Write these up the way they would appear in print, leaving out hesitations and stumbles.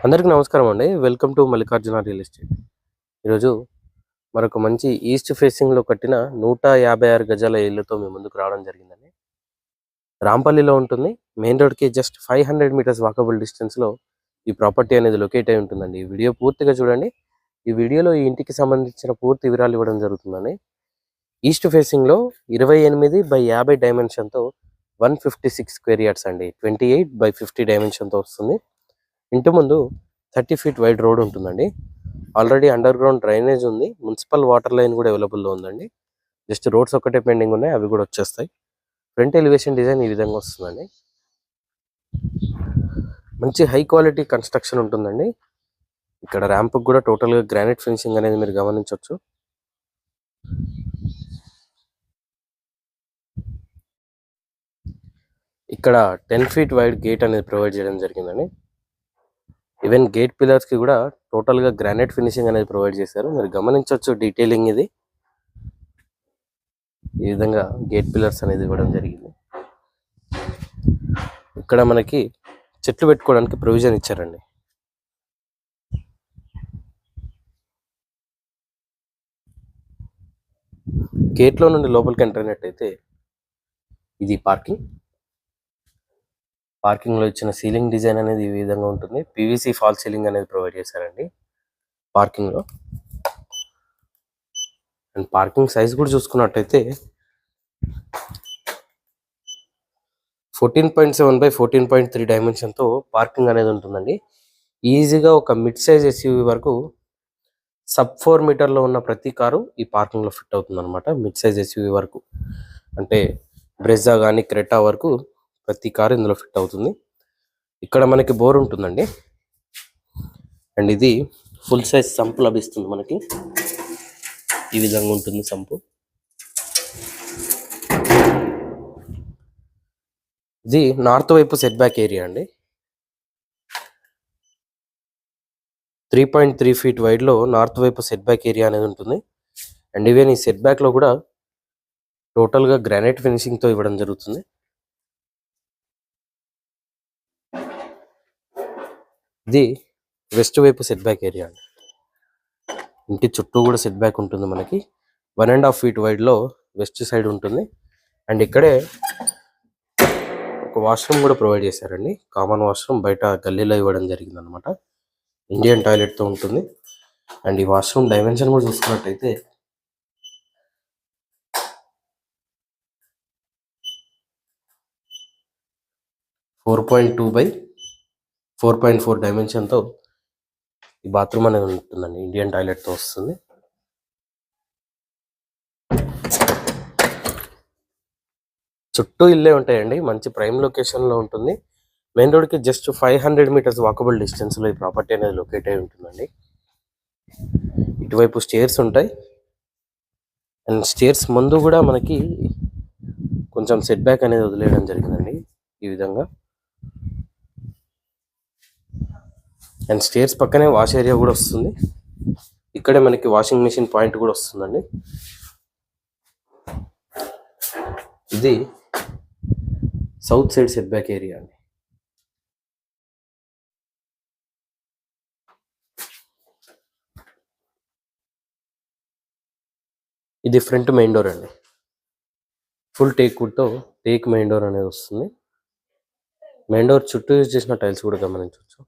అందరికీ నమస్కారం అండి. Welcome to Mallikarjuna real estate. ఈరోజు మరొక మంచి ఈస్ట్ ఫేసింగ్‌లో కట్టిన 156 గజాల ఇల్లుతో మీ ముందుకు రావడం జరిగిందండి. రాంపల్లిలో ఉంటుంది. మెయిన్ రోడ్‌కి జస్ట్ 500 మీటర్స్ వాకబుల్ డిస్టెన్స్‌లో ఈ ప్రాపర్టీ అనేది లొకేట్ అయి ఉంటుందండి. ఈ వీడియో పూర్తిగా చూడండి. ఈ వీడియోలో ఈ ఇంటికి సంబంధించిన పూర్తి వివరాలు ఇవ్వడం జరుగుతుందండి. ఈస్ట్ ఫేసింగ్‌లో 28/50 డైమెన్షన్‌తో 156 స్క్వేర్ యార్డ్స్ అండి. 28/50 డైమెన్షన్‌తో వస్తుంది. ఇంటి ముందు 30 ఫీట్ వైడ్ రోడ్ ఉంటుందండి. ఆల్రెడీ అండర్ గ్రౌండ్ డ్రైనేజ్ ఉంది. మున్సిపల్ వాటర్ లైన్ కూడా అవైలబుల్లో ఉందండి. జస్ట్ రోడ్స్ ఒక్కటే పెండింగ్ ఉన్నాయి, అవి కూడా వచ్చేస్తాయి. ఫ్రంట్ ఎలివేషన్ డిజైన్ ఈ విధంగా వస్తుందండి. మంచి హై క్వాలిటీ కన్స్ట్రక్షన్ ఉంటుందండి. ఇక్కడ ర్యాంప్ కూడా టోటల్గా గ్రానైట్ ఫినిషింగ్ అనేది మీరు గమనించవచ్చు. ఇక్కడ 10 ఫీట్ వైడ్ గేట్ అనేది ప్రొవైడ్ చేయడం జరిగిందండి. ఈవెన్ గేట్ పిల్లర్స్ కి కూడా టోటల్ గా గ్రానైట్ ఫినిషింగ్ అనేది ప్రొవైడ్ చేశారు. మీరు గమనించవచ్చు డీటెయిలింగ్ ఇది. ఈ విధంగా గేట్ పిల్లర్స్ అనేది ఇవ్వడం జరిగింది. ఇక్కడ మనకి చెట్లు పెట్టుకోవడానికి ప్రొవిజన్ ఇచ్చారండి. గేట్ లో నుండి లోపలికి ఎంటర్ అయినట్టయితే ఇది పార్కింగ్ లో ఇచ్చిన సీలింగ్ డిజైన్ అనేది ఈ విధంగా ఉంటుంది. పీవీసీ ఫాల్ సీలింగ్ అనేది ప్రొవైడ్ చేశారండి పార్కింగ్ లో. అండ్ పార్కింగ్ సైజ్ కూడా చూసుకున్నట్టయితే 14.7/14.3 డైమెన్షన్తో పార్కింగ్ అనేది ఉంటుందండి. ఈజీగా ఒక మిడ్ సైజ్ ఎస్యూవీ వరకు సబ్ 4 మీటర్లో ఉన్న ప్రతి కారు ఈ పార్కింగ్లో ఫిట్ అవుతుంది అనమాట. మిడ్ సైజ్ ఎస్యూవీ వరకు అంటే బ్రెజా కానీ క్రెటా వరకు ప్రతి కారు ఇందులో ఫిట్ అవుతుంది. ఇక్కడ మనకి బోర్ ఉంటుందండి. అండ్ ఇది ఫుల్ సైజ్ సంపు లభిస్తుంది మనకి. ఈ విధంగా ఉంటుంది సంపు. ఇది నార్త్ వైపు సెట్ బ్యాక్ ఏరియా అండి. 3.3 ఫీట్ వైడ్లో నార్త్ వైపు సెట్ బ్యాక్ ఏరియా అనేది ఉంటుంది. అండ్ ఈవెన్ ఈ సెట్ బ్యాక్లో కూడా టోటల్గా గ్రానైట్ ఫినిషింగ్తో ఇవ్వడం జరుగుతుంది. ఇది వెస్ట్ వైపు సెట్ బ్యాక్ ఏరియా అండి. ఇంటి చుట్టూ కూడా సెట్ బ్యాక్ ఉంటుంది మనకి. 1.5 ఫీట్ వైడ్లో వెస్ట్ సైడ్ ఉంటుంది. అండ్ ఇక్కడే ఒక వాష్రూమ్ కూడా ప్రొవైడ్ చేశారండి. కామన్ వాష్రూమ్ బయట గల్లీలో ఇవ్వడం జరిగింది అనమాట. ఇండియన్ టాయిలెట్తో ఉంటుంది. అండ్ ఈ వాష్రూమ్ డైమెన్షన్ కూడా చూసుకున్నట్టయితే 4.2/4.4 డైమెన్షన్తో ఈ బాత్రూమ్ అనేది ఉంటుందండి. ఇండియన్ టాయిలెట్తో వస్తుంది. చుట్టూ ఇల్లే ఉంటాయండి. మంచి ప్రైమ్ లొకేషన్లో ఉంటుంది. మెయిన్ రోడ్కి జస్ట్ 500 మీటర్స్ వాకబుల్ డిస్టెన్స్లో ఈ ప్రాపర్టీ అనేది లొకేట్ అయి ఉంటుందండి. ఇటువైపు స్టేర్స్ ఉంటాయి. అండ్ స్టేర్స్ ముందు కూడా మనకి కొంచెం సెట్ బ్యాక్ అనేది వదిలేయడం జరిగిందండి ఈ విధంగా. అండ్ స్టేర్స్ పక్కనే వాష్ ఏరియా కూడా వస్తుంది. ఇక్కడే మనకి వాషింగ్ మెషిన్ పాయింట్ కూడా వస్తుందండి. ఇది south side set back area అండి. ఇది ఫ్రంట్ మెయిన్ డోర్ అండి. ఫుల్ టేక్ వుడ్తో టేక్ మెయిన్ డోర్ అనేది వస్తుంది. మెయిన్ డోర్ చుట్టూ యూజ్ చేసిన టైల్స్ కూడా గమనించవచ్చు.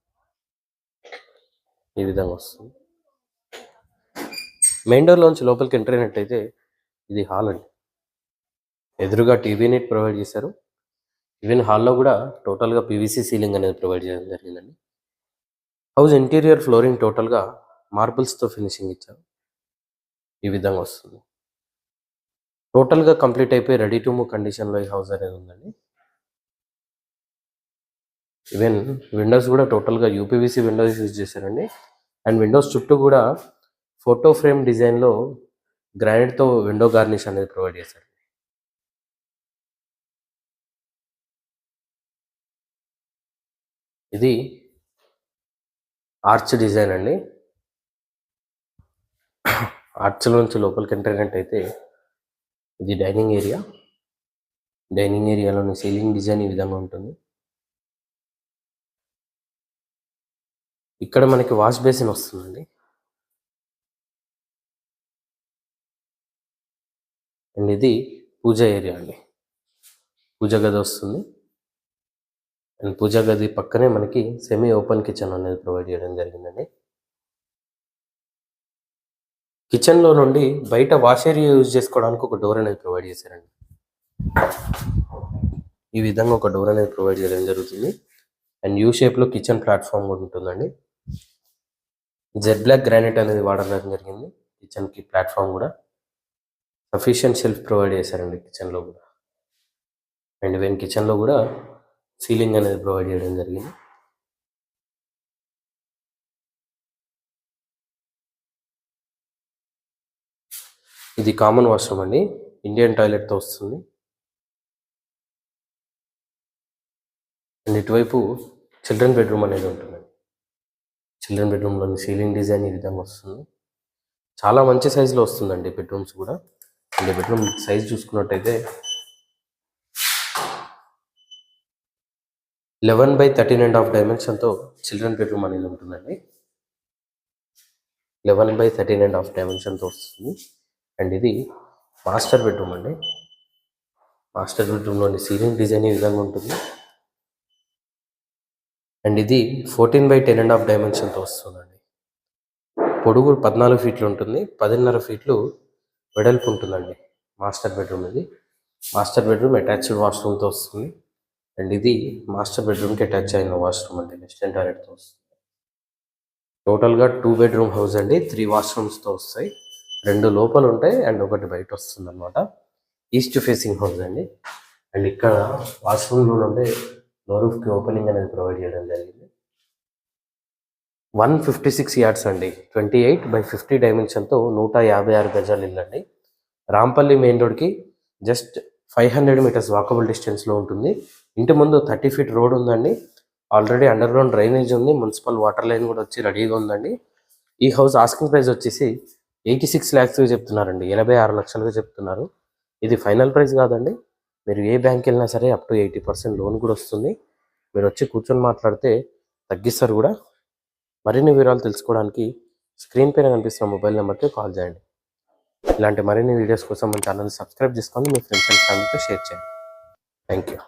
ఈ విధంగా వస్తుంది. మెయిన్ డోర్లోంచి లోపలికి ఎంటర్ అయినట్టయితే ఇది హాల్ అండి. ఎదురుగా టీవీ నెట్ ప్రొవైడ్ చేశారు. ఈవెన్ హాల్లో కూడా టోటల్గా పీవీసీ సీలింగ్ అనేది ప్రొవైడ్ చేయడం జరిగిందండి. హౌస్ ఇంటీరియర్ ఫ్లోరింగ్ టోటల్గా మార్బుల్స్తో ఫినిషింగ్ ఇచ్చారు. ఈ విధంగా వస్తుంది. టోటల్గా కంప్లీట్ అయిపోయి రెడీ టు మూవ్ కండిషన్లో ఈ హౌస్ అనేది ఉందండి. ఈవెన్ విండోస్ కూడా టోటల్గా యూపీవీసీ విండోస్ యూజ్ చేశారండి. అండ్ విండోస్ చుట్టూ కూడా ఫోటో ఫ్రేమ్ డిజైన్లో గ్రానైట్తో విండో గార్నిష్ అనేది ప్రొవైడ్ చేశారు. ఇది ఆర్చ్ డిజైన్ అండి. ఆర్చ్లో నుంచి లోపలికి ఎంటర్ అయినట్టయితే ఇది డైనింగ్ ఏరియా. డైనింగ్ ఏరియాలోని సీలింగ్ డిజైన్ ఈ విధంగా ఉంటుంది. ఇక్కడ మనకి వాష్ బేసిన్ వస్తుందండి. అండ్ ఇది పూజ ఏరియా అండి. పూజ గది వస్తుంది. అండ్ పూజ గది పక్కనే మనకి సెమీ ఓపెన్ కిచెన్ అనేది ప్రొవైడ్ చేయడం జరిగిందండి. కిచెన్లో నుండి బయట వాష్ ఏరియా యూజ్ చేసుకోవడానికి ఒక డోర్ అనేది ప్రొవైడ్ చేశారండి. ఈ విధంగా ఒక డోర్ అనేది ప్రొవైడ్ చేయడం జరుగుతుంది. అండ్ యూ షేప్లో కిచెన్ ప్లాట్ఫామ్ కూడా ఉంటుందండి. జెడ్ బ్లాక్ గ్రానైట్ అనేది వాడడం జరిగింది. కిచెన్కి ప్లాట్ఫామ్ కూడా సఫిషియంట్ షెల్ఫ్ ప్రొవైడ్ చేశారండి కిచెన్లో కూడా. అండ్ ఈవెన్ కిచెన్లో కూడా సీలింగ్ అనేది ప్రొవైడ్ చేయడం జరిగింది. ఇది కామన్ వాష్రూమ్ అండి. ఇండియన్ టాయిలెట్తో వస్తుంది. అండ్ ఇటువైపు చిల్డ్రన్ బెడ్రూమ్ అనేది ఉంటుందండి. చిల్డ్రన్ బెడ్రూమ్లోని సీలింగ్ డిజైన్ ఈ విధంగా వస్తుంది. చాలా మంచి సైజులో వస్తుందండి బెడ్రూమ్స్ కూడా. అండ్ బెడ్రూమ్ సైజ్ చూసుకున్నట్టయితే 11/13.5 డైమెన్షన్తో చిల్డ్రన్ బెడ్రూమ్ అనేది ఉంటుందండి. 11/13.5 డైమెన్షన్తో వస్తుంది. అండ్ ఇది మాస్టర్ బెడ్రూమ్ అండి. మాస్టర్ బెడ్రూమ్లోని సీలింగ్ డిజైన్ ఈ విధంగా ఉంటుంది. అండ్ ఇది 14/10.5 డైమెన్షన్తో వస్తుందండి. పొడుగు 14 ఫీట్లు ఉంటుంది. 10.5 ఫీట్లు వెడల్పు ఉంటుందండి మాస్టర్ బెడ్రూమ్. ఇది మాస్టర్ బెడ్రూమ్ అటాచ్డ్ వాష్రూమ్తో వస్తుంది. అండ్ ఇది మాస్టర్ బెడ్రూమ్కి అటాచ్ అయిన వాష్రూమ్ అండి. వెస్టర్న్ టాయిలెట్తో వస్తుంది. టోటల్గా 2 బెడ్రూమ్ హౌస్ అండి. 3 వాష్రూమ్స్తో వస్తాయి. 2 లోపల ఉంటాయి అండ్ ఒకటి బయట వస్తుంది అనమాట. ఈస్ట్ ఫేసింగ్ హౌస్ అండి. అండ్ ఇక్కడ వాష్రూమ్లో నుండి డోర్ రూఫ్కి ఓపెనింగ్ అనేది ప్రొవైడ్ చేయడం జరిగింది. 156 యార్డ్స్ అండి. 28/50 డైమెన్షన్తో 156 గజాలు ఇల్లు అండి. రాంపల్లి మెయిన్ రోడ్కి జస్ట్ 500 మీటర్స్ వాకబుల్ డిస్టెన్స్లో ఉంటుంది. ఇంటి ముందు 30 ఫీట్ రోడ్ ఉందండి. ఆల్రెడీ అండర్ గ్రౌండ్ డ్రైనేజ్ ఉంది. మున్సిపల్ వాటర్ లైన్ కూడా వచ్చి రెడీగా ఉందండి. ఈ హౌస్ ఆస్కింగ్ ప్రైస్ వచ్చేసి 86 lakhs చెప్తున్నారండి. 86 లక్షలుగా చెప్తున్నారు. ఇది ఫైనల్ ప్రైస్ కాదండి. మీరు ఏ బ్యాంక్ వెళ్ళినా సరే అప్ టు 80% లోన్ కూడా వస్తుంది. మీరు వచ్చి కూర్చొని మాట్లాడితే తగ్గిస్తారు కూడా. మరిన్ని వివరాలు తెలుసుకోవడానికి స్క్రీన్ పైన కనిపిస్తున్న మొబైల్ నెంబర్కి కాల్ చేయండి. ఇలాంటి మరిన్ని వీడియోస్ కోసం మన ఛానల్ సబ్స్క్రైబ్ చేసుకొని మీ ఫ్రెండ్స్ అండ్ ఫ్యామిలీతో షేర్ చేయండి. Thank you.